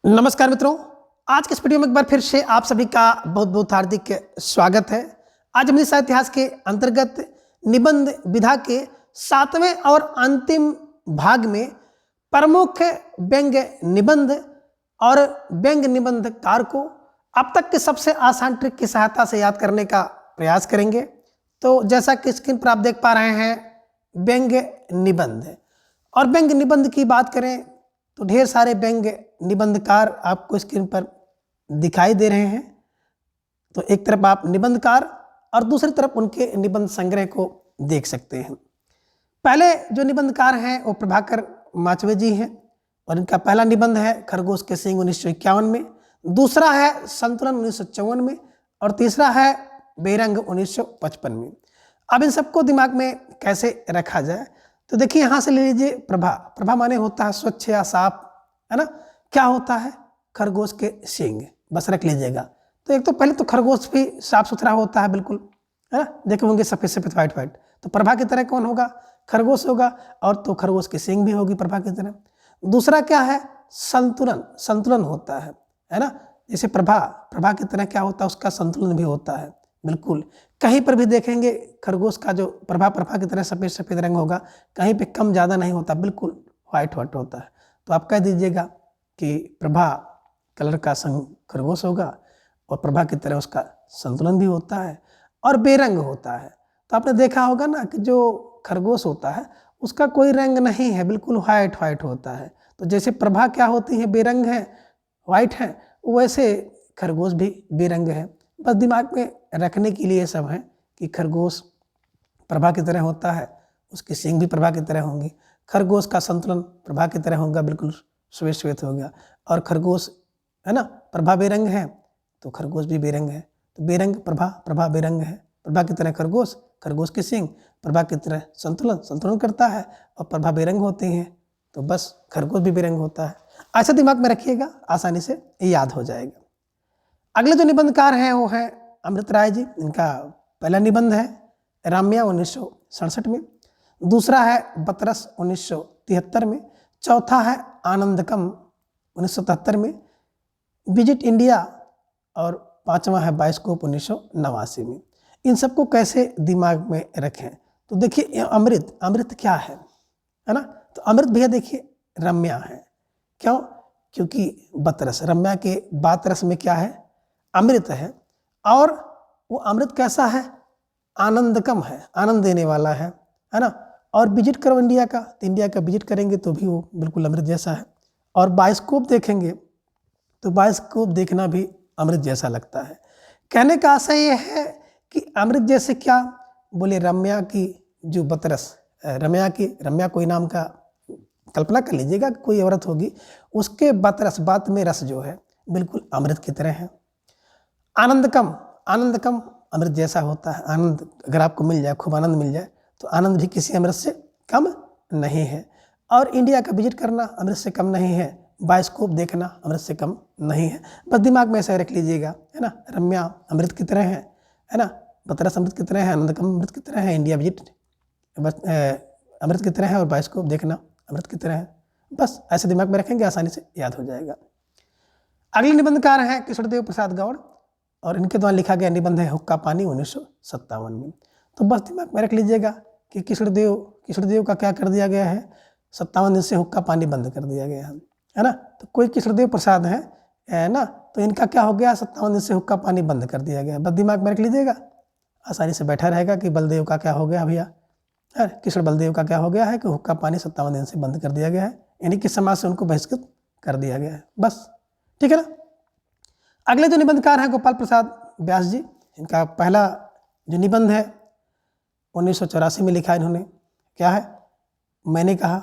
नमस्कार मित्रों, आज के इस वीडियो में एक बार फिर से आप सभी का बहुत बहुत हार्दिक स्वागत है। आज हम साहित्य इतिहास के अंतर्गत निबंध विधा के 7वें और अंतिम भाग में प्रमुख व्यंग्य निबंध और व्यंग्य निबंधकार को अब तक के सबसे आसान ट्रिक की सहायता से याद करने का प्रयास करेंगे। तो जैसा कि स्क्रीन पर आप देख पा रहे हैं, व्यंग्य निबंध और व्यंग्य निबंध की बात करें तो ढेर सारे व्यंग्य निबंधकार आपको स्क्रीन पर दिखाई दे रहे हैं। तो एक तरफ आप निबंधकार और दूसरी तरफ उनके निबंध संग्रह को देख सकते हैं। पहले जो निबंधकार हैं वो प्रभाकर माचवे जी हैं और इनका पहला निबंध है खरगोश के सींग 1951 में, दूसरा है संतुलन 1954 में और तीसरा है बेरंग 1955 में। अब इन सबको दिमाग में कैसे रखा जाए, तो देखिए यहाँ से ले लीजिए प्रभा। प्रभा माने होता है स्वच्छ या साफ, है ना। क्या होता है? खरगोश के सींग, बस रख लीजिएगा। तो एक तो पहले तो खरगोश भी साफ सुथरा होता है, बिल्कुल, है ना। देखे होंगे सफेद सफेद व्हाइट व्हाइट, तो प्रभा की तरह कौन होगा? खरगोश होगा। और तो खरगोश की सींग भी होगी प्रभा की तरह। दूसरा क्या है? संतुलन, संतुलन होता है ना। जैसे प्रभा की तरह क्या होता है? उसका संतुलन भी होता है, बिल्कुल। कहीं पर भी देखेंगे खरगोश का जो प्रभा की तरह सफ़ेद सफ़ेद रंग होगा, कहीं पे कम ज़्यादा नहीं होता, बिल्कुल व्हाइट व्हाइट होता है। तो आप कह दीजिएगा कि प्रभा कलर का संग खरगोश होगा और प्रभा की तरह उसका संतुलन भी होता है और बेरंग होता है। तो आपने देखा होगा ना कि जो खरगोश होता है उसका कोई रंग नहीं है, बिल्कुल व्हाइट व्हाइट होता है। तो जैसे प्रभा क्या होती है? बेरंग है, व्हाइट है, वैसे खरगोश भी बेरंग है। बस दिमाग में रखने के लिए सब है कि खरगोश प्रभा की तरह होता है, उसकी सींग भी प्रभा की तरह होंगी। खरगोश का संतुलन प्रभा की तरह होगा, बिल्कुल श्वेत श्वेत हो गया। और खरगोश, है ना, प्रभा बेरंग है तो खरगोश भी बेरंग है। तो बेरंग प्रभा, प्रभा बेरंग है, प्रभा की तरह खरगोश, खरगोश की सींग प्रभा की तरह संतुलन करता है और प्रभा बेरंग होती हैं, तो बस खरगोश भी बेरंग होता है। ऐसा दिमाग में रखिएगा, आसानी से याद हो जाएगा। अगले जो निबंधकार हैं वो हैं अमृत राय जी। इनका पहला निबंध है राम्या 1967 में, दूसरा है बतरस 1973 में, चौथा है आनंदकम 1977 में, विजिट इंडिया और पांचवा है बायोस्कोप 1989 में। इन सबको कैसे दिमाग में रखें? तो देखिए अमृत क्या है ना। तो अमृत भैया देखिए रम्या है। क्यों? क्योंकि बतरस, रम्या के बातरस में क्या है? अमृत है। और वो अमृत कैसा है? आनंदकम है, आनंद देने वाला है ना। और विजिट करो इंडिया का, तो इंडिया का विजिट करेंगे तो भी वो बिल्कुल अमृत जैसा है। और बायोस्कोप देखेंगे तो बायोस्कोप देखना भी अमृत जैसा लगता है। कहने का आशय ये है कि अमृत जैसे क्या? बोले रम्या की जो बतरस, रम्या कोई नाम का कल्पना कर लीजिएगा, कोई औरत होगी, उसके बतरस, बात में रस जो है बिल्कुल अमृत की तरह है। आनंदकम अमृत जैसा होता है। आनंद अगर आपको मिल जाए, खूब आनंद मिल जाए, तो आनंद भी किसी अमृत से कम नहीं है। और इंडिया का विजिट करना अमृत से कम नहीं है, बायोस्कोप देखना अमृत से कम नहीं है। बस दिमाग में ऐसा रख लीजिएगा, है ना। रम्या अमृत की तरह है ना, बतरस अमृत की तरह है, आनंदकम अमृत की तरह है, इंडिया विजिट अमृत की तरह है और बायोस्कोप देखना अमृत की तरह है। बस ऐसे दिमाग में रखेंगे, आसानी से याद हो जाएगा। अगले निबंधकार हैं कृष्णदेव प्रसाद गौड़ और इनके द्वारा लिखा गया निबंध है हुक्का पानी 1957 में। तो बस दिमाग में रख लीजिएगा कि कृष्णदेव का क्या कर दिया गया है? 57 दिन से हुक्का पानी बंद कर दिया गया है ना। तो कोई कृष्णदेव प्रसाद है ना, तो इनका क्या हो गया? 57 दिन से हुक्का पानी बंद कर दिया गया। बस दिमाग में रख लीजिएगा, आसानी से बैठा रहेगा कि बलदेव का क्या हो गया भैया, कृष्ण बलदेव का क्या हो गया है कि हुक्का पानी 57 दिन से बंद कर दिया गया है, यानी कि समाज से उनको बहिष्कृत कर दिया गया है। बस ठीक है ना। अगले जो निबंधकार हैं गोपाल प्रसाद व्यास जी। इनका पहला जो निबंध है 1984 में लिखा इन्होंने, क्या है? मैंने कहा।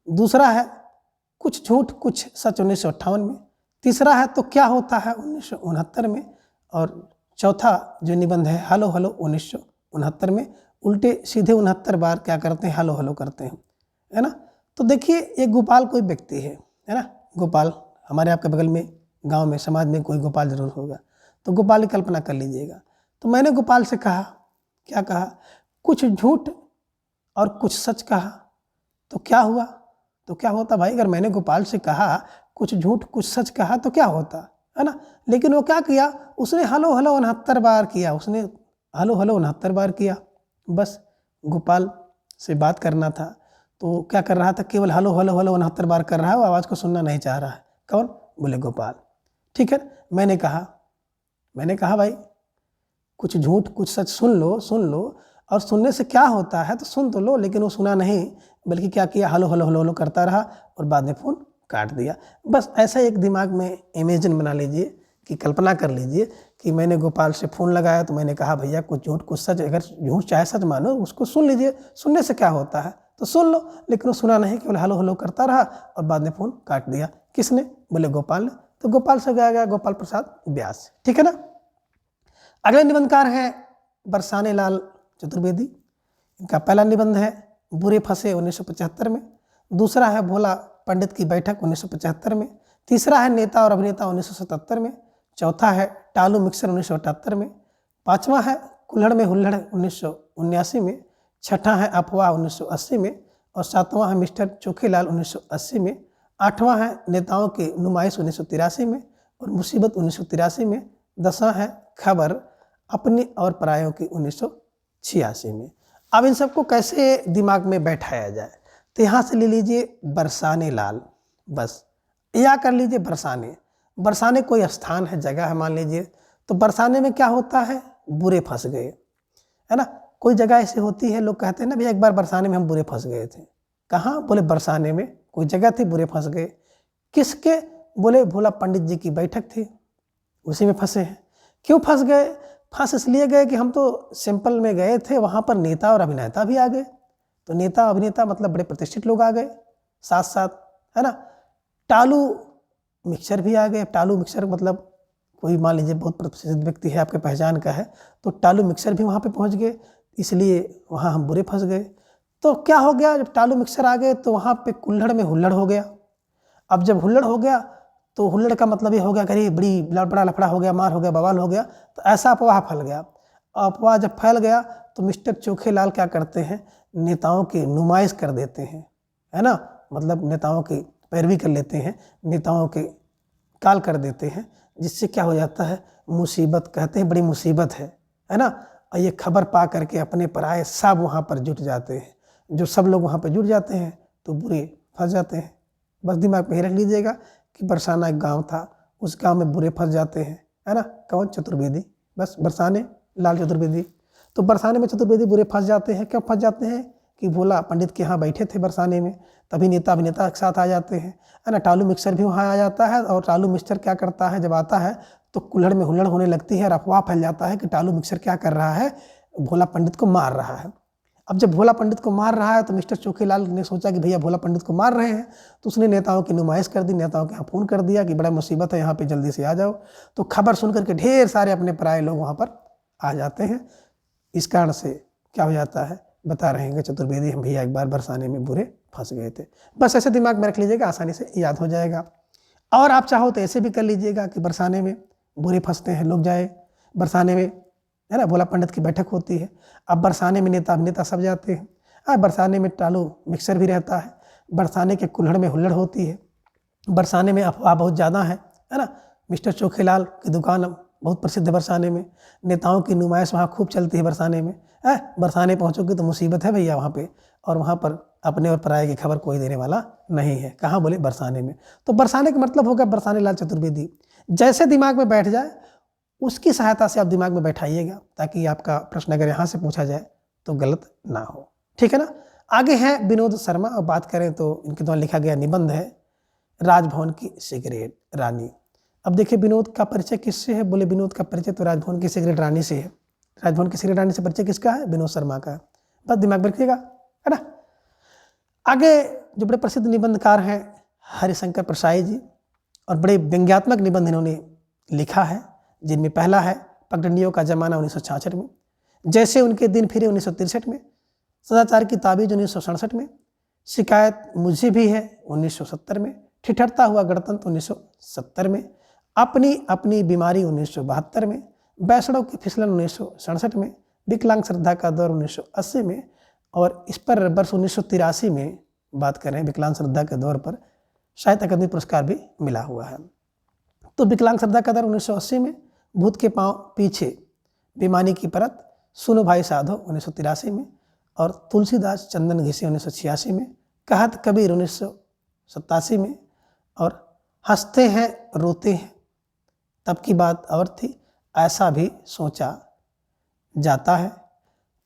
दूसरा है कुछ झूठ कुछ सच 1958 में, तीसरा है तो क्या होता है 1969 में, और चौथा जो निबंध है हलो हलो 1969 में। उल्टे सीधे 69 बार क्या करते हैं? हलो हलो करते हैं, है ना। तो देखिए ये गोपाल कोई व्यक्ति है ना। गोपाल हमारे आपके बगल में गांव में समाज में कोई गोपाल जरूर होगा, तो गोपाल की कल्पना कर लीजिएगा। तो मैंने गोपाल से कहा, क्या कहा? कुछ झूठ और कुछ सच कहा, तो क्या हुआ? तो क्या होता भाई? अगर मैंने गोपाल से कहा कुछ झूठ कुछ सच कहा तो क्या होता, है ना। लेकिन वो क्या किया, उसने हलो हलो 69 बार किया, उसने हलो हलो 69 बार किया। बस गोपाल से बात करना था तो क्या कर रहा था, केवल हलो हलो हलो 69 बार कर रहा है, वो आवाज़ को सुनना नहीं चाह रहा है। कौन? बोले गोपाल। ठीक है, मैंने कहा भाई कुछ झूठ कुछ सच सुन लो, और सुनने से क्या होता है तो सुन तो लो। लेकिन वो सुना नहीं, बल्कि क्या किया, हलो हलो हलो हलो करता रहा और बाद में फ़ोन काट दिया। बस ऐसा एक दिमाग में इमेजिन बना लीजिए कि कल्पना कर लीजिए कि मैंने गोपाल से फ़ोन लगाया तो मैंने कहा भैया कुछ झूठ कुछ सच, अगर झूठ चाहे सच मानो उसको सुन लीजिए, सुनने से क्या होता है तो सुन लो। लेकिन वो सुना नहीं, केवल हलो हलो करता रहा और बाद में फ़ोन काट दिया। किसने? बोले गोपाल ने। तो गोपाल से गया गोपाल प्रसाद व्यास। ठीक है ना। अगले निबंधकार हैं बरसाने लाल चतुर्वेदी। इनका पहला निबंध है बुरे फंसे 1975 में, दूसरा है भोला पंडित की बैठक 1975 में, तीसरा है नेता और अभिनेता 1977 में, चौथा है टालू मिक्सर 1978 में, पांचवा है कुल्हड़ में हुल्लड़ 1979 में, छठा है अफवाह 1980 में, और सातवां है मिस्टर चोखेलाल 1980 में, आठवां है नेताओं की नुमाइश 1983 में, और मुसीबत 1983 में, दसवां है खबर अपने और परायों की 1986 में। अब इन सबको कैसे दिमाग में बैठाया जाए, तो यहाँ से ले लीजिए बरसाने लाल, बस या कर लीजिए बरसाने। बरसाने कोई स्थान है, जगह है मान लीजिए। तो बरसाने में क्या होता है, बुरे फंस गए, है ना। कोई जगह ऐसी होती है, लोग कहते हैं ना भैया एक बार बरसाने में हम बुरे फंस गए थे। कहाँ? बोले बरसाने में कोई जगह थी, बुरे फंस गए। किसके? बोले भोला पंडित जी की बैठक थी, उसी में फंसे हैं। क्यों फंस गए? फंस इसलिए गए कि हम तो सिंपल में गए थे, वहाँ पर नेता और अभिनेता भी आ गए। तो नेता अभिनेता मतलब बड़े प्रतिष्ठित लोग आ गए साथ साथ, है ना। टालू मिक्सर भी आ गए। टालू मिक्सर मतलब कोई मान लीजिए बहुत प्रसिद्ध व्यक्ति है, आपके पहचान का है, तो टालू मिक्सर भी वहाँ पे पहुँच गए, इसलिए वहाँ हम बुरे फंस गए। तो क्या हो गया, जब टालू मिक्सर आ गए तो वहाँ पे कुल्हड़ में हुल्लड़ हो गया। अब जब हुल्लड़ हो गया तो हुल्लड़ का मतलब ये हो गया कि बड़ी बड़ा लफड़ा हो गया, मार हो गया, बवाल हो गया। तो ऐसा अफवाह फैल गया। अफवाह जब फैल गया तो मिस्टर चोखेलाल क्या करते हैं, नेताओं की नुमाइश कर देते हैं, है ना। मतलब नेताओं की पैरवी कर लेते हैं, नेताओं के काल कर देते हैं, जिससे क्या हो जाता है, मुसीबत, कहते हैं बड़ी मुसीबत है ना। और ये खबर पा करके अपने पराये सब वहाँ पर जुट जाते हैं। जो सब लोग वहाँ पर जुट जाते हैं तो बुरे फंस जाते हैं। बस दिमाग में ही रख लीजिएगा कि बरसाना एक गांव था, उस गांव में बुरे फंस जाते हैं, है ना। कौन? चतुर्वेदी। बस बरसाने लाल चतुर्वेदी। तो बरसाने में चतुर्वेदी बुरे फंस जाते हैं। क्यों फंस जाते हैं कि भोला पंडित के यहाँ बैठे थे बरसाने में, तभी नेता अभिनेता एक साथ आ जाते हैं, है ना। टालू मिक्सर भी वहाँ आ जाता है, और टालू मिक्सर क्या करता है, जब आता है तो कुल्हड़ में हुल्लड़ होने लगती है और अफवाह फैल जाता है कि टालू मिक्सर क्या कर रहा है, भोला पंडित को मार रहा है। अब जब भोला पंडित को मार रहा है तो मिस्टर चोखेलाल ने सोचा कि भैया भोला पंडित को मार रहे हैं, तो उसने नेताओं की नुमाइश कर दी, नेताओं के यहाँ फ़ोन कर दिया कि बड़ा मुसीबत है यहाँ पे, जल्दी से आ जाओ। तो खबर सुन करके ढेर सारे अपने पराये लोग वहाँ पर आ जाते हैं। इस कारण से क्या हो जाता है, बता रहे हैं चतुर्वेदी हम भैया एक बार बरसाने में बुरे फंस गए थे। बस ऐसे दिमाग में रख लीजिएगा, आसानी से याद हो जाएगा। और आप चाहो तो ऐसे भी कर लीजिएगा कि बरसाने में बुरे फंसते हैं लोग, जाए बरसाने में, है ना, भोला पंडित की बैठक होती है। अब बरसाने में नेता अभिनेता सब जाते हैं, बरसाने में टालू मिक्सर भी रहता है, बरसाने के कुल्हड़ में हुल्लड़ होती है, बरसाने में अफवाह बहुत ज़्यादा है ना। मिस्टर चोखेलाल की दुकान बहुत प्रसिद्ध है बरसाने में, नेताओं की नुमाइश वहाँ खूब चलती है बरसाने में। बरसाने पहुँचोगे तो मुसीबत है भैया वहाँ पे, और वहाँ पर अपने और पराये की खबर कोई देने वाला नहीं है। कहाँ? बोले बरसाने में। तो बरसाने का मतलब हो गया बरसाने लाल चतुर्वेदी। जैसे दिमाग में बैठ जाए उसकी सहायता से आप दिमाग में बैठाइएगा, ताकि आपका प्रश्न अगर यहाँ से पूछा जाए तो गलत ना हो। ठीक है ना। आगे हैं विनोद शर्मा, और बात करें तो इनके द्वारा लिखा गया निबंध है राजभवन की सिगरेट रानी। अब देखिए विनोद का परिचय किससे है, बोले विनोद का परिचय तो राजभवन की सिगरेट रानी से है। राजभवन की सिगरेट रानी से परिचय किसका है? विनोद शर्मा का। बस दिमाग में रखिएगा, है ना। आगे जो बड़े प्रसिद्ध निबंधकार हैं हरिशंकर प्रसाई जी, और बड़े व्यंग्यात्मक निबंध इन्होंने लिखा है, जिनमें पहला है पगडंडियों का जमाना 1966 में, जैसे उनके दिन फिरे 1963 में, सदाचार की ताबीज 1967 में, शिकायत मुझे भी है 1970 में, ठिठरता हुआ गणतंत्र 1970 में, अपनी अपनी बीमारी 1972 में, बैसड़ों की फिसलन 1967 में, विकलांग श्रद्धा का दौर 1980 में, और इस पर वर्ष 1983 में बात करें विकलांग श्रद्धा के दौर पर, साहित्य अकादमी पुरस्कार भी मिला हुआ है। तो विकलांग श्रद्धा कदर 1980 में, भूत के पांव पीछे, बेईमानी की परत, सुनो भाई साधो 1983 में, और तुलसीदास चंदन घिसे 1986 में, कहत कबीर 1987 में, और हंसते हैं रोते हैं, तब की बात और थी, ऐसा भी सोचा जाता है,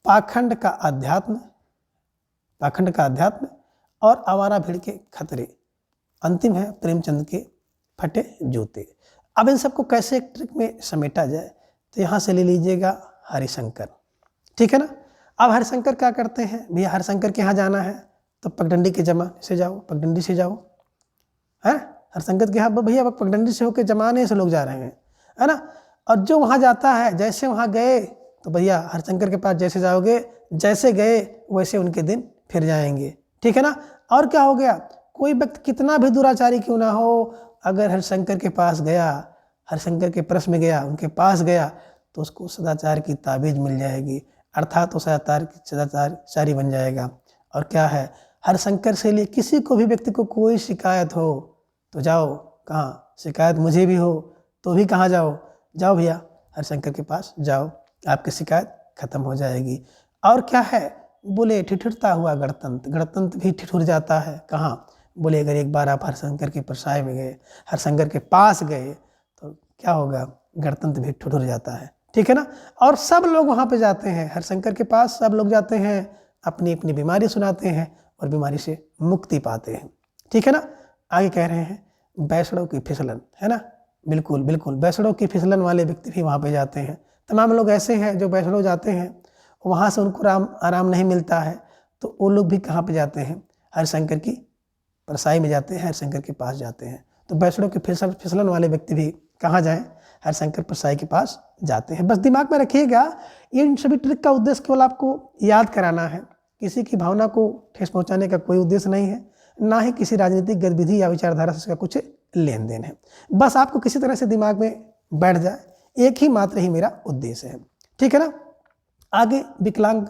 पाखंड का अध्यात्म और आवारा भीड़ के खतरे, अंतिम है प्रेमचंद के फटे जूते। अब इन सबको कैसे एक ट्रिक में समेटा जाए, तो यहाँ से ले लीजिएगा हरिशंकर, ठीक है ना। अब हरिशंकर क्या करते हैं भैया, हरिशंकर के यहाँ जाना है तो पगडंडी के जमाने से जाओ, पगडंडी से जाओ, है हरिशंकर के यहाँ भैया पगडंडी से होकर जमाने से लोग जा रहे हैं, है ना। और जो वहाँ जाता है, जैसे वहाँ गए तो भैया हरिशंकर के पास जैसे जाओगे, जैसे गए वैसे उनके दिन फिर जाएंगे, ठीक है ना। और क्या हो गया, कोई व्यक्ति कितना भी दुराचारी क्यों ना हो, अगर हरिशंकर के पास गया, हरिशंकर के प्रश्न में गया, उनके पास गया, तो उसको सदाचार की ताबीज मिल जाएगी, अर्थात वो सदाचारी बन जाएगा। और क्या है, हरिशंकर से लिए किसी को भी व्यक्ति को कोई शिकायत हो तो जाओ, कहाँ शिकायत मुझे भी हो तो भी कहाँ जाओ भैया हरिशंकर के पास जाओ, आपकी शिकायत खत्म हो जाएगी। और क्या है, बोले ठिठुरता हुआ गणतंत्र भी ठिठुर जाता है, कहाँ, बोले अगर एक बार आप हरिशंकर के परसाए में गए, हरिशंकर के पास गए, तो क्या होगा, गणतंत्र भी ठिठुर जाता है, ठीक है ना। और सब लोग वहाँ पे जाते हैं हरिशंकर के पास, सब लोग जाते हैं, अपनी अपनी बीमारी सुनाते हैं और बीमारी से मुक्ति पाते हैं, ठीक है ना। आगे कह रहे हैं बैसड़ों की फिसलन, है ना, बिल्कुल बिल्कुल, बैसड़ों की फिसलन वाले व्यक्ति भी वहाँ पे जाते हैं। तमाम लोग ऐसे हैं जो बैसड़ों जाते हैं, वहाँ से उनको आराम नहीं मिलता है, तो वो लोग भी कहाँ पे जाते हैं, हरिशंकर की परसाई में जाते हैं, हरिशंकर के पास जाते हैं। तो बैसड़ों की फिसलन वाले व्यक्ति भी कहाँ जाएं, हरिशंकर परसाई के पास जाते हैं। बस दिमाग में रखिएगा, इन सभी ट्रिक का उद्देश्य केवल आपको याद कराना है, किसी की भावना को ठेस पहुँचाने का कोई उद्देश्य नहीं है, ना ही किसी राजनीतिक गतिविधि या विचारधारा से इसका कुछ लेन देन है। बस आपको किसी तरह से दिमाग में बैठ जाए, एक ही मात्र ही मेरा उद्देश्य है, ठीक है ना। आगे विकलांग,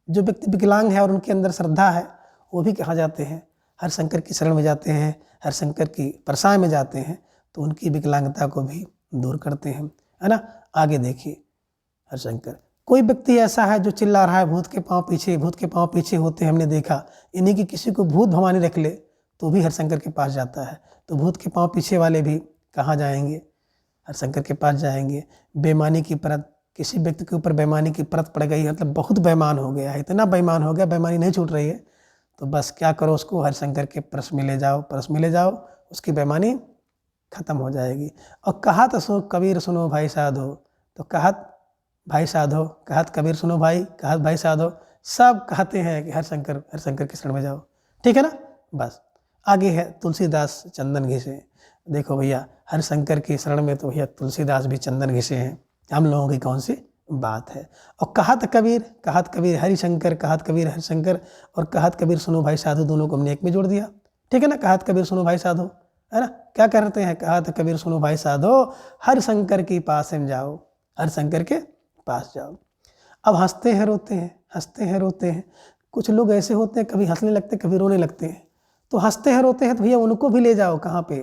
जो व्यक्ति विकलांग है और उनके अंदर श्रद्धा है, वो भी कहाँ जाते हैं, हरिशंकर की शरण में जाते हैं, हरिशंकर की परसाई में जाते हैं, तो उनकी विकलांगता को भी दूर करते हैं, है ना। आगे देखिए हरिशंकर, कोई व्यक्ति ऐसा है जो चिल्ला रहा है भूत के पांव पीछे होते हमने देखा, इन्हीं की किसी को भूत भवानी रख ले तो भी हरिशंकर के पास जाता है। तो भूत के पांव पीछे वाले भी कहाँ जाएंगे, हरिशंकर के पास जाएंगे। बेईमानी की परत, किसी व्यक्ति के ऊपर बेईमानी की परत पड़ गई, मतलब बहुत बेईमान हो गया है, इतना बेईमान हो गया, बेईमानी नहीं छूट रही है, तो बस क्या करो, उसको हरिशंकर के परस में ले जाओ, उसकी बेईमानी खत्म हो जाएगी। और कहत सो कबीर सुनो भाई साधो, तो कहत भाई साधो, कहत कबीर सुनो भाई, कहत भाई साधो, सब कहते हैं कि हरिशंकर की शरण में जाओ, ठीक है ना। बस आगे है तुलसीदास चंदन घिसे, देखो भैया हरिशंकर की शरण में तो भैया तुलसीदास भी चंदन घिसे हैं, हम लोगों की कौन सी बात है। और कहत कबीर हरिशंकर, कहत कबीर हरिशंकर, और कहत कबीर सुनो भाई साधु, दोनों को हमने एक में जोड़ दिया, ठीक है ना। कहत कबीर सुनो भाई साधु, है ना, क्या कहते हैं, कहत कबीर सुनो भाई साधो, हरिशंकर के पास में जाओ, हरिशंकर के पास जाओ। अब हंसते हैं रोते हैं, कुछ लोग ऐसे होते हैं कभी हंसने लगते कभी रोने लगते हैं, तो हंसते हैं रोते हैं तो भैया उनको भी ले जाओ कहाँ पे,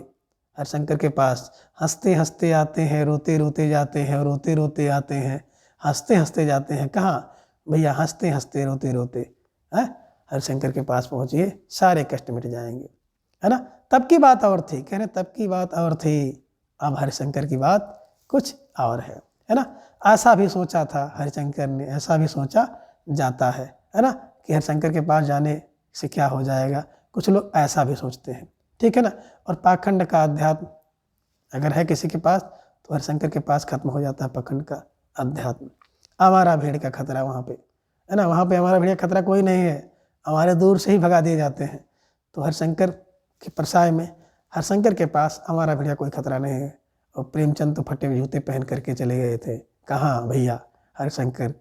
हरिशंकर के पास। हंसते हंसते आते हैं, रोते रोते जाते हैं, रोते रोते आते हैं, हंसते हंसते जाते हैं, कहाँ भैया, हंसते हंसते रोते रोते हरिशंकर के पास पहुँचिए, सारे कष्ट मिट जाएंगे, है ना। तब की बात और थी, कह रहे तब की बात और थी, अब हरिशंकर की बात कुछ और है ना। ऐसा भी सोचा था हरिशंकर ने, ऐसा भी सोचा जाता है ना, कि हरिशंकर के पास जाने से क्या हो जाएगा, कुछ लोग ऐसा भी सोचते हैं, ठीक है ना। और पाखंड का अध्यात्म अगर है किसी के पास, तो हरिशंकर के पास खत्म हो जाता है पाखंड का अध्यात्म। हमारा भीड़ का खतरा वहाँ पे, है ना, वहाँ पे हमारा भीड़ का खतरा कोई नहीं है, हमारे दूर से ही भगा दिए जाते हैं। तो हरिशंकर के परसाए में, हरिशंकर के पास हमारा भीड़ का कोई खतरा नहीं है। और प्रेमचंद तो फटे जूते पहन करके चले गए थे, कहाँ भैया, हरिशंकर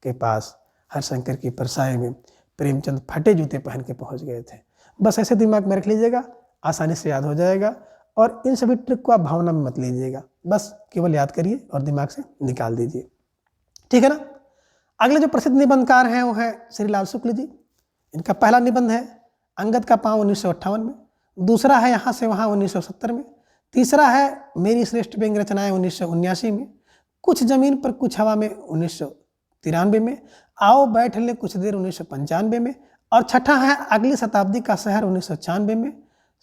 के पास, हरिशंकर की परसाई में प्रेमचंद फटे जूते पहन के पहुँच गए थे। बस ऐसे दिमाग में रख लीजिएगा, आसानी से याद हो जाएगा। और इन सभी ट्रिक को आप भावना में मत लीजिएगा, बस केवल याद करिए और दिमाग से निकाल दीजिए, ठीक है ना। अगले जो प्रसिद्ध निबंधकार हैं वो हैं श्री लाल शुक्ल जी। इनका पहला निबंध है अंगद का पाँव 1958 में, दूसरा है यहाँ से वहाँ 1970 में, तीसरा है मेरी श्रेष्ठ व्यंग्य रचनाएं 1979 में, कुछ जमीन पर कुछ हवा में 1993 में, आओ बैठ ले कुछ देर 1995 में, और छठा है अगली शताब्दी का शहर 1996 में,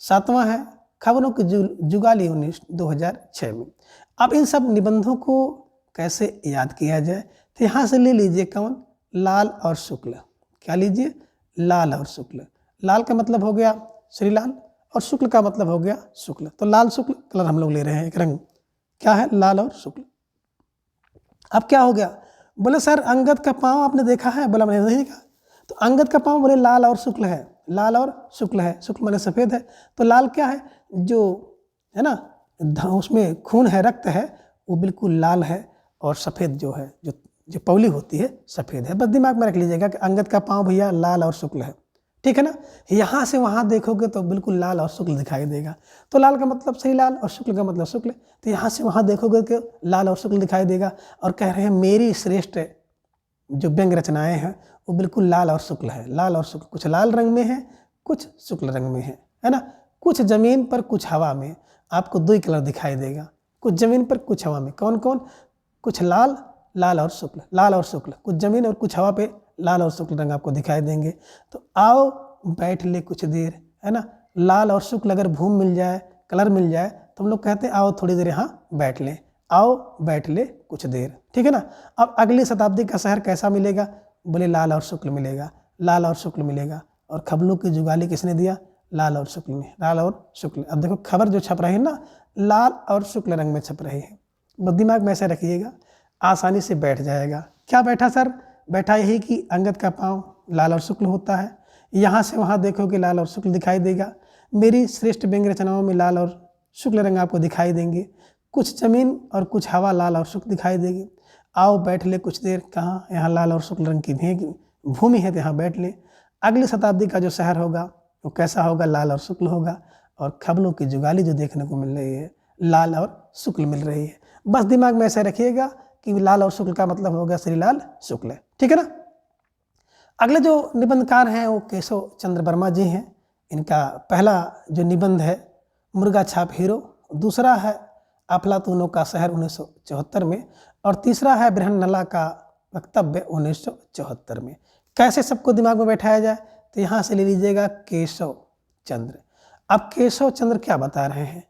सातवां है खबरों की जुगाली 2006 में। अब इन सब निबंधों को कैसे याद किया जाए, तो यहाँ से ले लीजिए कौन, लाल और शुक्ल। क्या लीजिए, लाल और शुक्ल। लाल का मतलब हो गया श्रीलाल और शुक्ल का मतलब हो गया शुक्ल, तो लाल शुक्ल कलर हम लोग ले रहे हैं, एक रंग क्या है, लाल और शुक्ल। अब क्या हो गया, बोले सर अंगद का पाँव आपने देखा है, बोला मैंने नहीं देखा। तो अंगद का पाँव बोले लाल और शुक्ल है, लाल और शुक्ल है, शुक्ल माने सफ़ेद है, तो लाल क्या है, जो है ना उसमें खून है, रक्त है, वो बिल्कुल लाल है, और सफ़ेद जो है, जो पौली होती है सफ़ेद है। बस दिमाग में रख लीजिएगा कि अंगद का पाँव भैया लाल और शुक्ल है, ठीक है ना। यहाँ से वहाँ देखोगे तो बिल्कुल लाल और शुक्ल दिखाई देगा, तो लाल का मतलब सही लाल और शुक्ल का मतलब शुक्ल, तो यहाँ से वहाँ देखोगे कि लाल और शुक्ल दिखाई देगा। और कह रहे हैं मेरी श्रेष्ठ जो व्यंग्य रचनाएं हैं वो बिल्कुल लाल और शुक्ल है, लाल और शुक्ल, कुछ लाल रंग में है, कुछ शुक्ल रंग में है ना। कुछ जमीन पर कुछ हवा में, आपको दो ही कलर दिखाई देगा, कुछ जमीन पर कुछ हवा में, कौन कौन, कुछ लाल, लाल और शुक्ल, लाल और शुक्ल, कुछ जमीन और कुछ हवा पे लाल और शुक्ल रंग आपको दिखाई देंगे। तो आओ बैठ ले कुछ देर, है ना। लाल और शुक्ल अगर भूम मिल जाए, कलर मिल जाए, तो हम लोग कहते हैं आओ थोड़ी देर यहाँ बैठ लें, आओ बैठ ले कुछ देर, ठीक है ना। अब अगली शताब्दी का शहर कैसा मिलेगा, बोले लाल और शुक्ल मिलेगा, लाल और शुक्ल मिलेगा। और खबरों की जुगाली किसने दिया, लाल और शुक्ल में, लाल और शुक्ल। अब देखो खबर जो छप रही है ना, लाल और शुक्ल रंग में छप रही है, बस दिमाग में ऐसे रखिएगा, आसानी से बैठ जाएगा। क्या बैठा सर, बैठा यही कि अंगद का पाँव लाल और शुक्ल होता है, यहाँ से वहाँ देखोगे लाल और शुक्ल दिखाई देगा। मेरी श्रेष्ठ व्यंग्य रचनाओं में लाल और शुक्ल रंग आपको दिखाई देंगे, कुछ जमीन और कुछ हवा लाल और शुक्ल दिखाई देगी। आओ बैठ ले कुछ देर, कहाँ, यहाँ लाल और शुक्ल रंग की भूमि है, तो यहाँ बैठ ले। अगली शताब्दी का जो शहर होगा वो कैसा होगा, लाल और शुक्ल होगा। और खबरों की जुगाली जो देखने को मिल रही है, लाल और शुक्ल मिल रही है। बस दिमाग में ऐसे रखिएगा कि लाल और शुक्ल का मतलब होगा श्रीलाल शुक्ल, ठीक है ना। अगले जो निबंधकार हैं वो केशव चंद्र वर्मा जी हैं। इनका पहला जो निबंध है मुर्गा छाप हीरो, दूसरा है अफलातूनों का शहर 1974 में, और तीसरा है बृहन्नला का वक्तव्य 1974 में। कैसे सबको दिमाग में बैठाया जाए, तो यहाँ से ले लीजिएगा केशव चंद्र। अब केशव चंद्र क्या बता रहे हैं,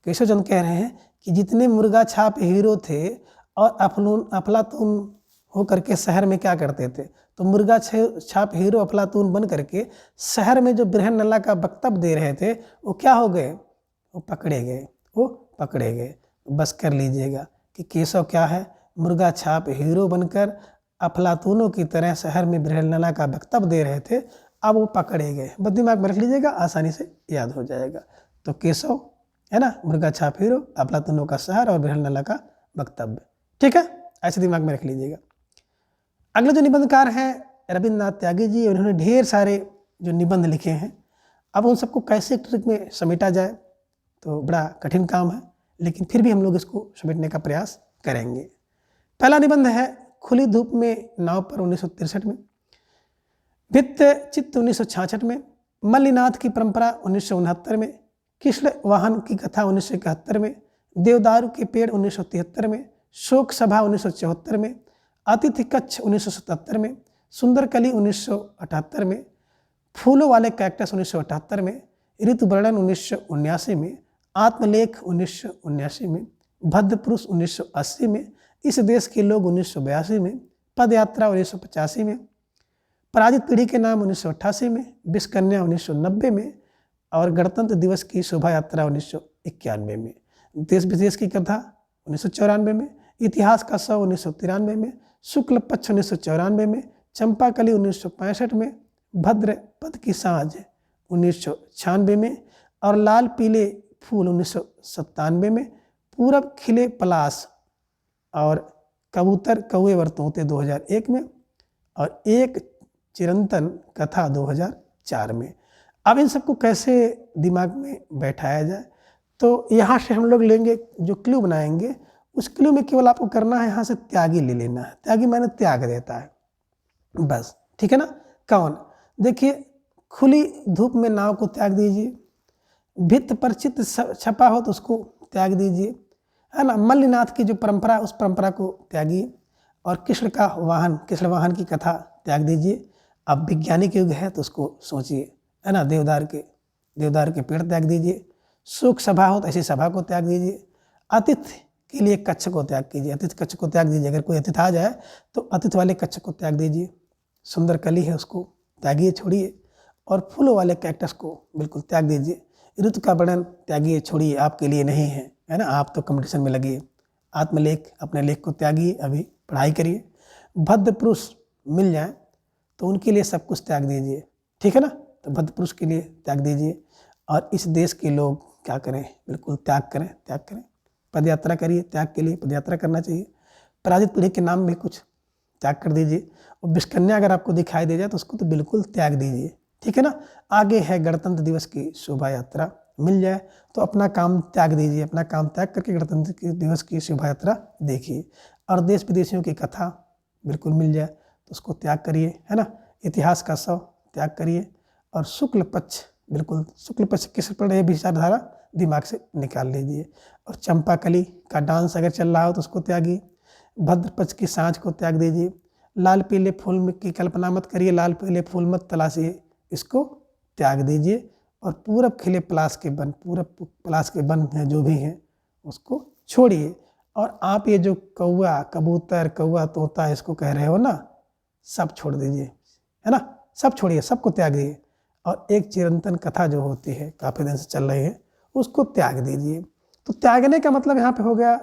केशव चंद्र कह रहे हैं कि जितने मुर्गा छाप हीरो थे और अफलातून होकर के शहर में क्या करते थे, तो मुर्गा छाप हीरो अफलातून बन करके शहर में जो बृहन्नला का वक्तव्य दे रहे थे वो क्या हो गए, वो पकड़े गए, वो पकड़े गए। बस कर लीजिएगा कि केशव क्या है, मुर्गा छाप हीरो बनकर अफलातूनों की तरह शहर में बृहन्नला का वक्तव्य दे रहे थे, अब वो पकड़े गए। बस दिमाग में रख लीजिएगा, आसानी से याद हो जाएगा। तो केशव है ना, मुर्गा छाप हीरो, अफलातूनों का शहर और बृहन्नला का वक्तव्य, ठीक है, ऐसे दिमाग में रख लीजिएगा। अगले जो निबंधकार हैं रविन्द्रनाथ त्यागी जी, उन्होंने ढेर सारे जो निबंध लिखे हैं। अब उन सबको कैसे ट्रिक में समेटा जाए तो बड़ा कठिन काम है, लेकिन फिर भी हम लोग इसको समेटने का प्रयास करेंगे। पहला निबंध है खुली धूप में नाव पर 1963 में, भित्त चित्त 1966 में, मल्लीनाथ की परंपरा 1969 में, कृष्ण वाहन की कथा 1971 में, देवदारू के पेड़ 1973 में, शोक सभा 1974 में, अतिथि कक्ष 1977 में, सुंदर कली 1978 में, फूलों वाले कैक्टस 1978 में, ऋतु वर्णन 1979 में, आत्मलेख 1979 में, भद्र पुरुष 1980 में, इस देश के लोग 1982 में, पदयात्रा 1985 में, पराजित पीढ़ी के नाम 1988 में, विश्वकन्या 1990 में, और गणतंत्र दिवस की शोभा यात्रा 1991 में, देश विदेश की कथा 1994 में, इतिहास का शव 1993 में, शुक्ल पक्ष 1994 में, चंपाकली 1965 में, भद्र पद की साँझ 1996 में, और लाल पीले फूल 1997 में, पूरब खिले पलाश और कबूतर कौए वर तोते 2001 में, और एक चिरंतन कथा 2004 में। अब इन सबको कैसे दिमाग में बैठाया जाए, तो यहाँ से हम लोग लेंगे जो क्लू बनाएंगे, उस क्लू में केवल आपको करना है यहाँ से त्यागी ले लेना है। त्यागी मैंने त्याग देता है बस, ठीक है ना। कौन, देखिए खुली धूप में नाव को त्याग दीजिए, भित्त पर चित्र छपा हो तो उसको त्याग दीजिए, है ना। मल्लिनाथ की जो परंपरा, उस परंपरा को त्यागिए। और कृष्ण वाहन की कथा त्याग दीजिए। अब वैज्ञानिक युग है तो उसको सोचिए, है ना। देवदार के पेड़ त्याग दीजिए। शोक सभा हो तो ऐसी सभा को त्याग दीजिए। अतिथि के लिए कक्ष को त्याग कीजिए, अतिथि कक्ष को त्याग दीजिए। अगर कोई अतिथि आ जाए तो अतिथि वाले कक्ष को त्याग दीजिए। सुंदर कली है उसको त्यागिए, छोड़िए। और फूलों वाले कैक्टस को बिल्कुल त्याग दीजिए। ऋतु का वर्णन त्यागिए, छोड़िए, आपके लिए नहीं है ना। आप तो कंपटीशन में लगिए। आत्मलेख, अपने लेख को त्यागिए, अभी पढ़ाई करिए। भद्र पुरुष मिल जाए तो उनके लिए सब कुछ त्याग दीजिए, ठीक है ना। तो भद्र पुरुष के लिए त्याग दीजिए। और इस देश के लोग क्या करें, बिल्कुल त्याग करें। पद यात्रा करिए, त्याग के लिए पद यात्रा करना चाहिए। पराजित पीढ़ी के नाम भी कुछ त्याग कर दीजिए। और विष्कन्या अगर आपको दिखाई दे जाए तो उसको तो बिल्कुल त्याग दीजिए, ठीक है ना। आगे है गणतंत्र दिवस की शोभा यात्रा, मिल जाए तो अपना काम त्याग दीजिए। अपना काम त्याग करके गणतंत्र दिवस की शोभा यात्रा देखिए। और देश विदेशियों की कथा बिल्कुल मिल जाए तो उसको त्याग करिए, है ना। इतिहास का शव त्याग करिए। और शुक्ल पक्ष, बिल्कुल शुक्ल पक्ष किस पर है विचारधारा दिमाग से निकाल लीजिए। और चंपाकली का डांस अगर चल रहा हो तो उसको त्यागिए। भद्र पक्ष की सांझ को त्याग दीजिए। लाल पीले फूल की कल्पना मत करिए, लाल पीले फूल मत तलाशिए, इसको त्याग दीजिए। और पूरब खिले पलाश के वन हैं जो भी हैं उसको छोड़िए। और आप ये जो कौवा कबूतर कौवा तोता इसको कह रहे हो ना, सब छोड़ दीजिए, है ना। सब छोड़िए, सबको त्याग दीजिए। और एक चिरंतन कथा जो होती है काफ़ी दिन से चल रही है उसको त्याग दीजिए। तो त्यागने का मतलब यहाँ पे हो गया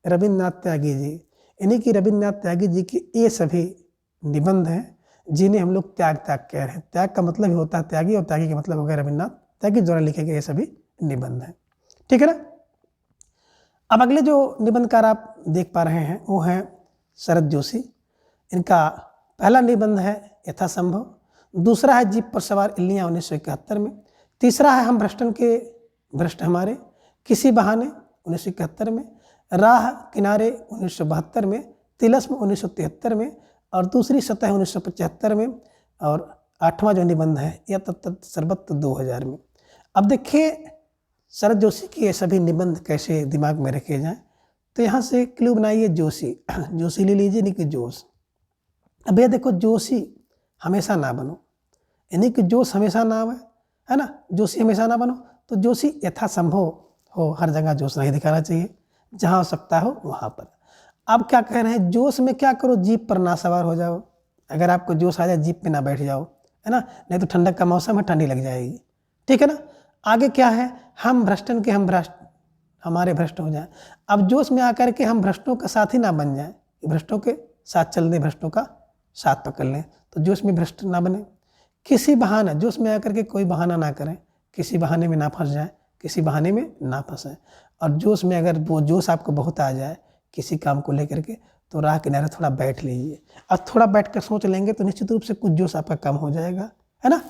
रविन्द्रनाथ त्यागी जी। इन्हीं की रविन्द्रनाथ त्यागी जी की ये सभी निबंध हैं जिन्हें हम लोग त्याग कह रहे हैं। त्याग का मतलब ही होता है त्यागी, और त्यागी का मतलब हो गया रविन्द्रनाथ त्यागी द्वारा लिखे गए ये सभी निबंध हैं, ठीक है ना। अब अगले जो निबंधकार आप देख पा रहे हैं वो हैं शरद जोशी। इनका पहला निबंध है यथासंभव, दूसरा है जीप पर सवार इल्लियाँ 1971 में, तीसरा है हम भ्रष्टन के भ्रष्ट हमारे, किसी बहाने 1971 में, राह किनारे 1972 में, तिलस्म 1973 में, और दूसरी सतह 1975 में, और आठवां जो निबंध है यह तत्त सर्वत्र 2000 में। अब देखिए शरद जोशी के ये सभी निबंध कैसे दिमाग में रखे जाएं। तो यहाँ से क्लू बनाइए जोशी, जोशी ले लीजिए, नहीं कि जोश। अब ये देखो जोशी हमेशा ना बनो, यानी कि जोश हमेशा ना आवे, है ना। जोशी हमेशा ना बनो, तो जोशी यथासंभव हो, हर जगह जोश नहीं दिखाना चाहिए, जहाँ हो सकता हो वहाँ पर। अब क्या कह रहे हैं, जोश में क्या करो, जीप पर ना सवार हो जाओ। अगर आपको जोश आ जाए जीप पे ना बैठ जाओ, है ना, नहीं तो ठंडक का मौसम है, ठंडी लग जाएगी, ठीक है ना। आगे क्या है, हम भ्रष्टन के हम भ्रष्ट हमारे भ्रष्ट हो जाए। अब जोश में आकर के हम भ्रष्टों का साथी ना बन जाए, भ्रष्टों के साथ चल दें, भ्रष्टों का साथ पकड़ लें, तो जोश में भ्रष्ट ना बने। किसी बहाना, जोश में आकर के कोई बहाना ना करें, किसी बहाने में ना फंस जाए, किसी बहाने में ना फंसें। और जोश में अगर वो जोश आपको बहुत आ जाए किसी काम को लेकर के, तो राह किनारे थोड़ा बैठ लीजिए। और थोड़ा बैठ कर सोच लेंगे तो निश्चित रूप से कुछ जोश आपका कम हो जाएगा, है ना।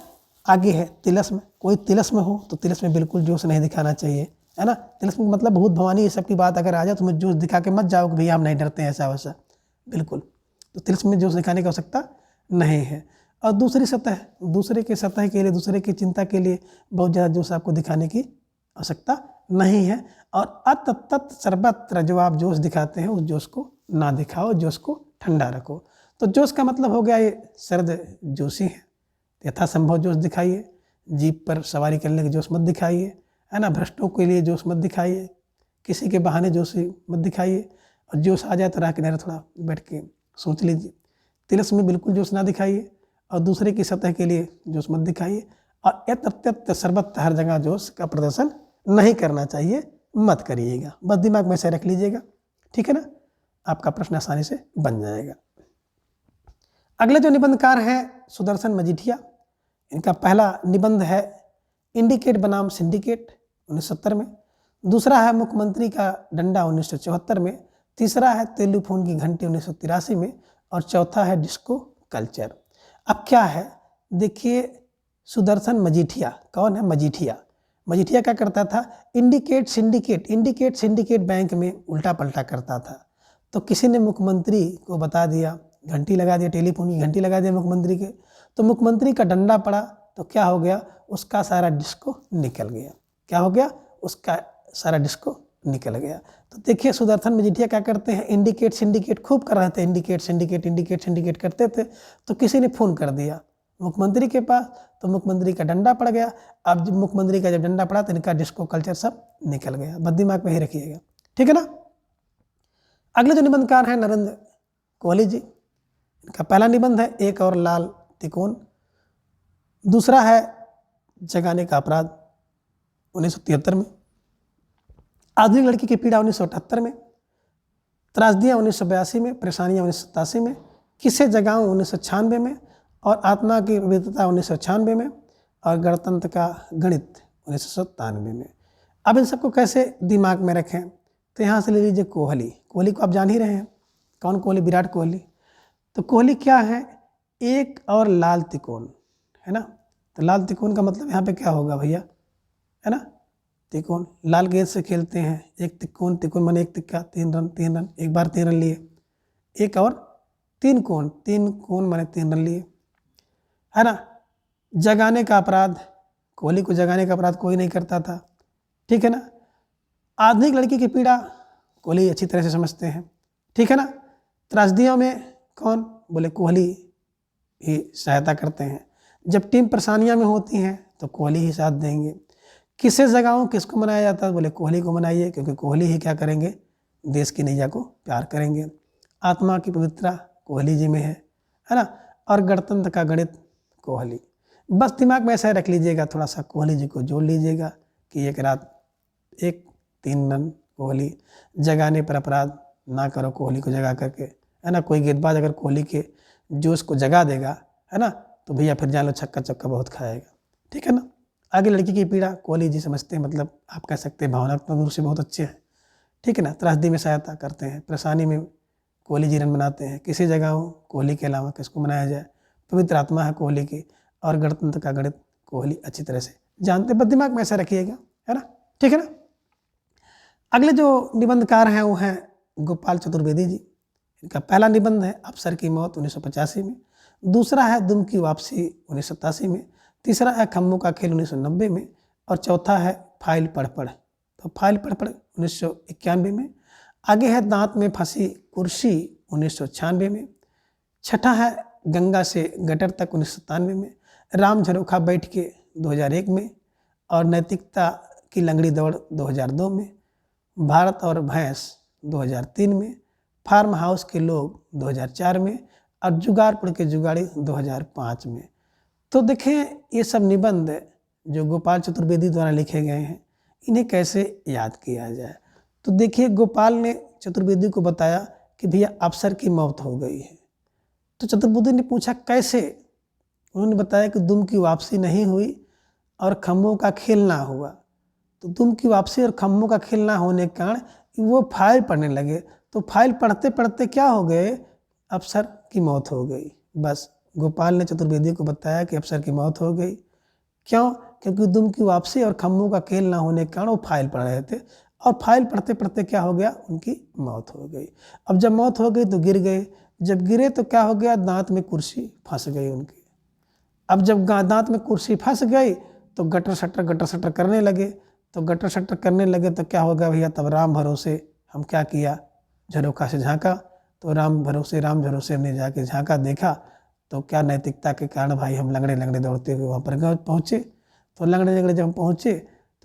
आगे है तिलस्म, कोई तिलस्म हो तो तिलस्म में बिल्कुल जोश नहीं दिखाना चाहिए, है ना। तिलस्म मतलब भूत भवानी ये सब की बात अगर आ जाए तो मैं जोश दिखा के मत जाओ कि भैया हम नहीं डरते हैं ऐसा वैसा, बिल्कुल। तो तिलस्म में जोश दिखाने की आवश्यकता नहीं है। और दूसरी सतह, दूसरे के सतह के लिए, दूसरे की चिंता के लिए बहुत ज़्यादा जोश आपको दिखाने की आवश्यकता नहीं है। और अत तत् सर्वत्र जो आप जोश दिखाते हैं उस जोश को ना दिखाओ, जोश को ठंडा रखो। तो जोश का मतलब हो गया ये शरद जोशी है। यथासंभव जोश दिखाइए, जीप पर सवारी करने के जोश मत दिखाइए, है ना। भ्रष्टों के लिए जोश मत दिखाइए, किसी के बहाने जोश मत दिखाइए। और जोश आ जाए तो राह किनारे थोड़ा बैठ के सोच लीजिए। तिलस्म में बिल्कुल जोश ना दिखाइए, और दूसरे की सतह के लिए जोश मत दिखाइए। और यत्र सर्वत्र हर जगह जोश का प्रदर्शन नहीं करना चाहिए, मत करिएगा। बस दिमाग में से रख लीजिएगा, ठीक है ना। आपका प्रश्न आसानी से बन जाएगा। अगले जो निबंधकार हैं सुदर्शन मजीठिया। इनका पहला निबंध है इंडिकेट बनाम सिंडिकेट 1970 में, दूसरा है मुख्यमंत्री का डंडा 1974 में, तीसरा है टेलीफोन की घंटी 1983 में, और चौथा है डिस्को कल्चर। अब क्या है, देखिए सुदर्शन मजीठिया कौन है, मजीठिया क्या करता था, इंडिकेट सिंडिकेट बैंक में उल्टा पलटा करता था। तो किसी ने मुख्यमंत्री को बता दिया, घंटी लगा दिया, टेलीफोन की घंटी लगा दिया मुख्यमंत्री के, तो मुख्यमंत्री का डंडा पड़ा तो क्या हो गया, उसका सारा डिस्को निकल गया। क्या हो गया, उसका सारा डिस्को निकल गया। तो देखिए सुदर्शन मजीठिया क्या करते हैं, इंडिकेट सिंडिकेट खूब कर रहे थे, इंडिकेट सिंडिकेट इंडिकेट सिंडिकेट करते थे। तो किसी ने फ़ोन कर दिया मुख्यमंत्री के पास, तो मुख्यमंत्री का डंडा पड़ गया। अब जब मुख्यमंत्री का जब डंडा पड़ा तो इनका डिस्को कल्चर सब निकल गया। बस दिमाग में ही रखिएगा, ठीक है ना। अगले जो निबंधकार हैं नरेंद्र कोहली जी, इनका पहला निबंध है एक और लाल तिकोन, दूसरा है जगाने का अपराध 1973 में, आधुनिक लड़की की पीड़ा 1978 में, त्रासदियाँ 1982 में, परेशानियाँ 1987 में, किसे जगाऊं 1996 में, और आत्मा की पवित्रता 1996 में, और गणतंत्र का गणित 1997 में। अब इन सबको कैसे दिमाग में रखें, तो यहाँ से ले लीजिए कोहली। कोहली को आप जान ही रहे हैं, कौन कोहली, विराट कोहली। तो कोहली क्या है, एक और लाल तिकोन, है ना। तो लाल तिकोन का मतलब यहाँ पे क्या होगा भैया, है ना, तिकोन, लाल गेंद से खेलते हैं, एक तिकोन, तिकोन माने एक तिक्का, 3 रन 3 रन, एक बार 3 रन लिए, एक और 3 कोन, 3 कोन माने 3 रन लिए, है ना। जगाने का अपराध, कोहली को जगाने का अपराध कोई नहीं करता था, ठीक है ना। आधुनिक लड़की की पीड़ा कोहली अच्छी तरह से समझते हैं, ठीक है ना। त्रासदियों में कौन, बोले कोहली ही सहायता करते हैं। जब टीम परेशानियां में होती हैं तो कोहली ही साथ देंगे। किसे जगाऊं, किसको मनाया जाता है, बोले कोहली को मनाइए, क्योंकि कोहली ही क्या करेंगे, देश की नैया को प्यार करेंगे। आत्मा की पवित्रता कोहली जी में है ना। और गणतंत्र का गणित कोहली। बस दिमाग में ऐसा रख लीजिएगा, थोड़ा सा कोहली जी को जोड़ लीजिएगा कि एक रात एक 3 रन कोहली, जगाने पर अपराध ना करो कोहली को जगा करके, है ना। कोई गेंदबाज अगर कोहली के जोश को जगा देगा, है ना, तो भैया फिर जान लो छक्का चक्का बहुत खाएगा, ठीक है ना। आगे लड़की की पीड़ा कोहली जी समझते हैं, मतलब आप कह सकते हैं भावनात्मक रूप से बहुत अच्छे हैं, ठीक है ना। त्रासदी में सहायता करते हैं, परेशानी में कोहली जी रन बनाते हैं। किसी जगह हो कोहली के अलावा किसको मनाया जाए, पवित्र आत्मा है कोहली की, और गणतंत्र का गणित कोहली अच्छी तरह से जानते हैं। बस दिमाग में ऐसा रखिएगा, है ना, ठीक है ना। अगले जो निबंधकार हैं वो हैं गोपाल चतुर्वेदी जी। इनका पहला निबंध है अफसर की मौत 1985 में, दूसरा है दुम की वापसी 1987 में, तीसरा है खम्मों का खेल 1990 में, और चौथा है फाइल पढ़ पढ़। तो फाइल पढ़ पढ़ 1991 में। आगे है दांत में फंसी कुर्सी 1996 में, छठा है गंगा से गटर तक 1997 में, राम झरोखा बैठ के 2001 में, और नैतिकता की लंगड़ी दौड़ 2002 में, भारत और भैंस 2003 में, फार्म हाउस के लोग 2004 में, और जुगाड़पुर के जुगाड़ी 2005 में। तो देखें ये सब निबंध जो गोपाल चतुर्वेदी द्वारा लिखे गए हैं, इन्हें कैसे याद किया जाए। तो देखिए गोपाल ने चतुर्वेदी को बताया कि भैया अफसर की मौत हो गई है। तो चतुर्वेदी ने पूछा कैसे, उन्होंने बताया कि दुम की वापसी नहीं हुई और खम्भों का खेल ना हुआ। तो दुम की वापसी और खम्भों का खेल ना होने के कारण वो फाइल पढ़ने लगे। तो फाइल पढ़ते पढ़ते क्या हो गए, अफसर की मौत हो गई। बस गोपाल ने चतुर्वेदी को बताया कि अफसर की मौत हो गई। क्यों, क्योंकि दुम की वापसी और खम्भों का खेल ना होने के कारण वो फाइल पढ़ रहे थे, और फाइल पढ़ते पढ़ते क्या हो गया, उनकी मौत हो गई। अब जब मौत हो गई तो गिर गए, जब गिरे तो क्या हो गया, दांत में कुर्सी फंस गई उनकी। अब जब दांत में कुर्सी फंस गई तो गटर सटर करने लगे। तो गटर सटर करने लगे तो क्या हो गया भैया, तब राम भरोसे हम क्या किया, झरोखा से झांका। तो राम भरोसे हमने जाके झांका, देखा तो क्या नैतिकता के कारण भाई हम लंगड़े लंगड़े दौड़ते हुए वहाँ पर पहुँचे। तो लंगड़े लंगड़े जब हम पहुँचे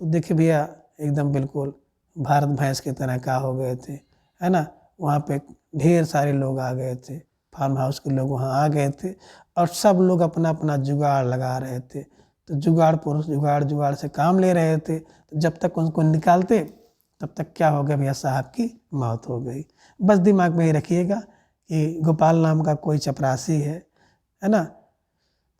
तो देखे भैया एकदम बिल्कुल भारत भैंस की तरह का हो गए थे, है ना। वहाँ पे ढेर सारे लोग आ गए थे, फार्म हाउस के लोग वहाँ आ गए थे, और सब लोग अपना अपना जुगाड़ लगा रहे थे। तो जुगाड़ पुरुष जुगाड़ से काम ले रहे थे। तो जब तक उनको निकालते तब तक क्या हो गया भैया, साहब की मौत हो गई। बस दिमाग में ही रखिएगा कि गोपाल नाम का कोई चपरासी है ना।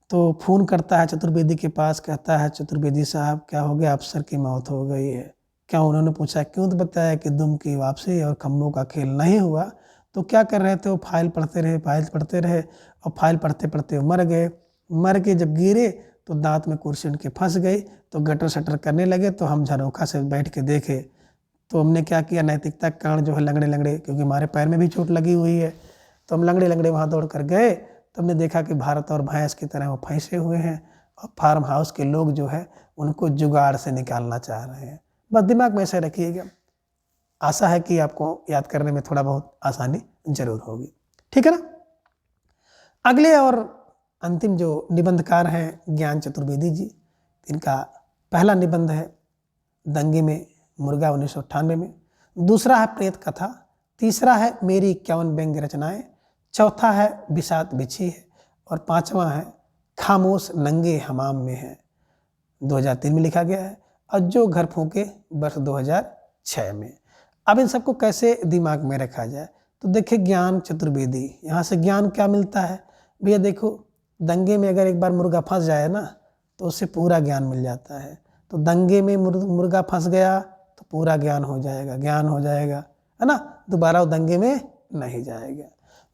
तो फ़ोन करता है चतुर्वेदी के पास, कहता है चतुर्वेदी साहब क्या हो गया, अफसर की मौत हो गई है। क्या उन्होंने पूछा क्यों, तो बताया कि दुम की वापसी और खम्भों का खेल नहीं हुआ। तो क्या कर रहे थे, वो फाइल पढ़ते रहे, और फाइल पढ़ते पढ़ते वो मर के जब गिरे तो दांत में कुर्सी उनके फंस गई। तो गटर सटर करने लगे। तो हम झरोखा से बैठ के देखे तो हमने क्या किया, नैतिकता के कारण जो है लंगड़े लंगड़े, क्योंकि हमारे पैर में भी चोट लगी हुई है, तो हम लंगड़े लंगड़े वहाँ दौड़ कर गए। तो हमने देखा कि भारत और भैंस की तरह वो फंसे हुए हैं, और फार्म हाउस के लोग जो है उनको जुगाड़ से निकालना चाह रहे हैं। बस दिमाग में ऐसे रखिएगा, आशा है कि आपको याद करने में थोड़ा बहुत आसानी जरूर होगी। ठीक है ना। अगले और अंतिम जो निबंधकार हैं ज्ञान चतुर्वेदी जी, इनका पहला निबंध है दंगे में मुर्गा 1998 में, दूसरा है प्रेत कथा, तीसरा है मेरी 51 व्यंग्य रचनाएं, चौथा है बिसात बिछी है और पांचवा है खामोश नंगे हमाम में है, 2003 में लिखा गया है। और जो घर फूके वर्ष 2006 में। अब इन सबको कैसे दिमाग में रखा जाए, तो देखिए ज्ञान चतुर्वेदी, यहाँ से ज्ञान क्या मिलता है भैया। देखो दंगे में अगर एक बार मुर्गा फंस जाए ना तो उससे पूरा ज्ञान मिल जाता है। तो दंगे में मुर्गा फंस गया तो पूरा ज्ञान हो जाएगा, ज्ञान हो जाएगा, है ना, दोबारा वो दंगे में नहीं जाएगा।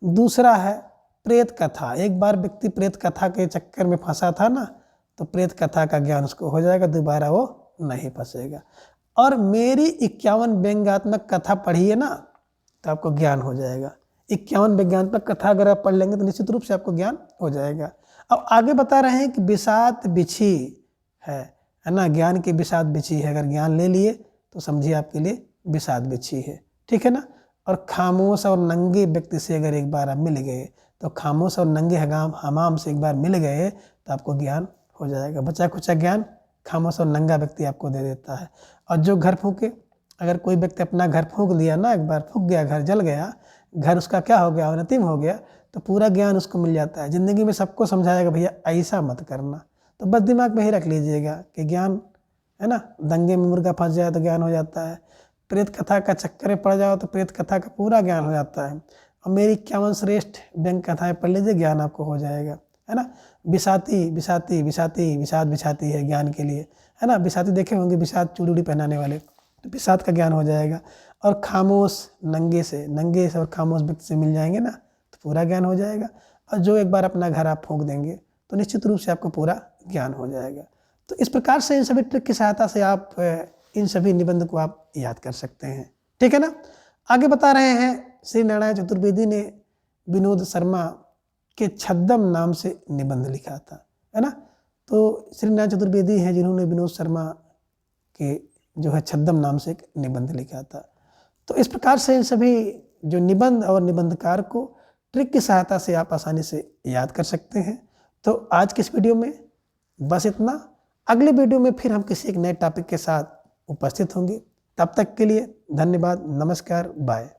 दूसरा है प्रेत कथा, एक बार व्यक्ति प्रेत कथा के चक्कर में फंसा था ना तो प्रेत कथा का ज्ञान उसको हो जाएगा, दोबारा वो नहीं फंसेगा। और मेरी 51 व्यंग्यात्मक कथा पढ़िए ना तो आपको ज्ञान हो जाएगा। 51 व्यंग्यात्मक कथा अगर आप पढ़ लेंगे तो निश्चित रूप से आपको ज्ञान हो जाएगा। अब आगे बता रहे हैं कि बिसात बिछी है ना, ज्ञान की बिसात बिछी है। अगर ज्ञान ले लिए तो समझिए आपके लिए बिसात बिछी है। ठीक है ना। और खामोश और नंगे व्यक्ति से अगर एक बार आप मिल गए तो खामोश और नंगे हमाम से एक बार मिल गए तो आपको ज्ञान हो जाएगा। बचा खुचा ज्ञान खामोश और नंगा व्यक्ति आपको दे देता है। और जो घर फूके, अगर कोई व्यक्ति अपना घर फूक दिया ना, एक बार फूक गया, घर जल गया, घर उसका क्या हो गया, अनतिम हो गया, तो पूरा ज्ञान उसको मिल जाता है। ज़िंदगी में सबको समझाएगा भैया ऐसा मत करना। तो बस दिमाग में ही रख लीजिएगा कि ज्ञान है ना, दंगे में मुर्गा फंस जाए तो ज्ञान हो जाता है, प्रेत कथा का चक्कर में पड़ जाओ तो प्रेत कथा का पूरा ज्ञान हो जाता है। और मेरी 51 श्रेष्ठ व्यंग्य कथाएं पढ़ लीजिए, ज्ञान आपको हो जाएगा, है ना। बिसाती बिसाती बिसाती बिसात बिछाती है ज्ञान के लिए, है ना। बिसाती देखे होंगे, बिसात चूड़ी पहनाने वाले, तो बिसात का ज्ञान हो जाएगा। और खामोश नंगे से और खामोश व्यक्ति से मिल जाएंगे ना तो पूरा ज्ञान हो जाएगा। और जो एक बार अपना घर आप फूंक देंगे तो निश्चित रूप से आपको पूरा ज्ञान हो जाएगा। तो इस प्रकार से इन सभी ट्रिक की सहायता से आप इन सभी निबंध को आप याद कर सकते हैं। ठीक है ना। आगे बता रहे हैं श्री नारायण चतुर्वेदी ने विनोद शर्मा के छद्म नाम से निबंध लिखा था, है ना। तो श्री नारायण चतुर्वेदी हैं जिन्होंने विनोद शर्मा के जो है छद्म नाम से एक निबंध लिखा था। तो इस प्रकार से इन सभी जो निबंध और निबंधकार को ट्रिक की सहायता से आप आसानी से याद कर सकते हैं। तो आज के इस वीडियो में बस इतना। अगले वीडियो में फिर हम किसी एक नए टॉपिक के साथ उपस्थित होंगे। तब तक के लिए धन्यवाद, नमस्कार, बाय।